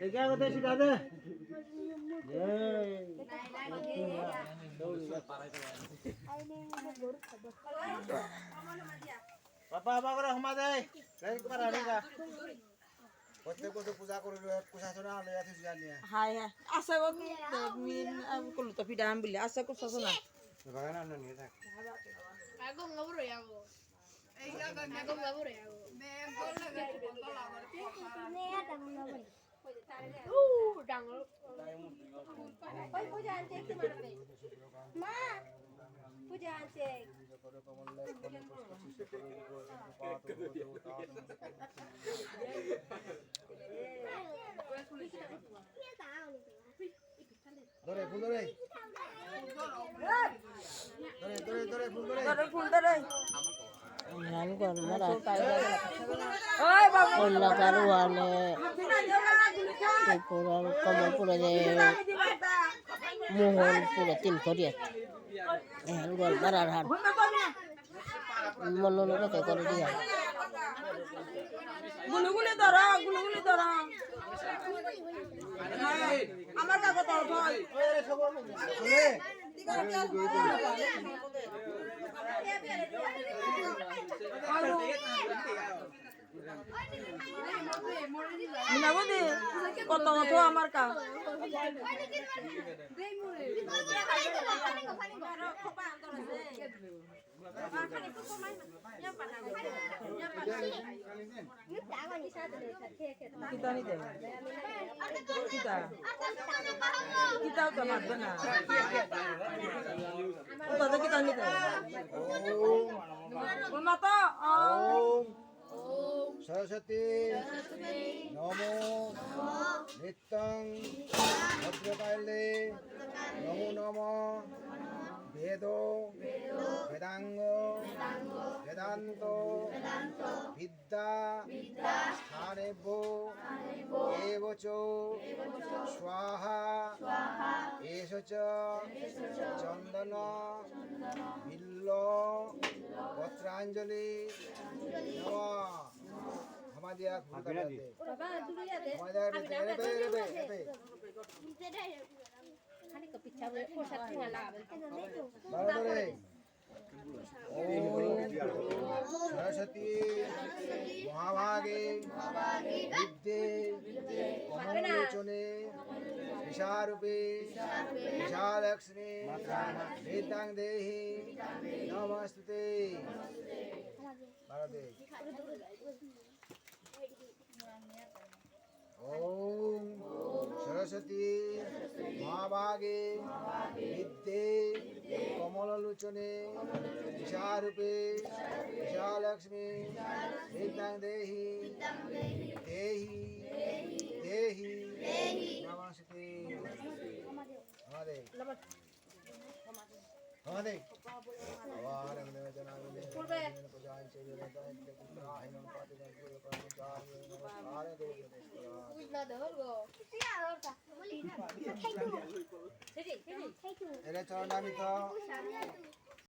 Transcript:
क्या होता है सिखा दे पापा पापा करे हमा दे कहीं पर आनेगा প্রত্যেক বছর পূজা করে প্রশাসন আলে আছে জানি হাই হাই আশা করি মিন কল তো পিডাম বিলে আশা করছ না বাগান না নিয়ে থাক আগো ngaburo yago এইগা আগো ngaburo yago মে গোল লাগে গোল আমার নে এটা ngaburo ডাঙর ওই পূজা আনতে কি মারবে মা পূজা আনতে ধরে ফুল ধরে ধরে ধরে ফুল ধরে ধরে ফুল ধরে ধান কর মারা ওই বাবু কল্লা কারওয়ানে ত্রিপুরার কমলপুরে যে মোহনপুরে তিন করিয়া ধান কর মারার হার মনোনকে করে দিয়া গুলগুলি ধরা আমার কাছে তো ভাই মিনাবদি কত কত আমার কা kita ni deh kita udah mati na udah kita ni deh mata Saraswati नमो नित्यं भद्रकाले नमो नमः वेदो वेदांग वेदांत विद्या स्थानेभ्यो एव च स्वाहा एष च चंदन बिल्व पत्रांजलि नमः हमारे सरस्वती महाभागे विद्ये कमलोचने विशारूपे विशालक्ष्मी वेदांग देहि नमस्ते ओम सरस्वती महाभागे विद्ये कमलोचने विशारूपे विशालक्ष्मी वेदांग देहि देहि देहि नमस्ते हमारे हमारे आवारं निवेदनानि पूजां च विरतायं एरे चरणामित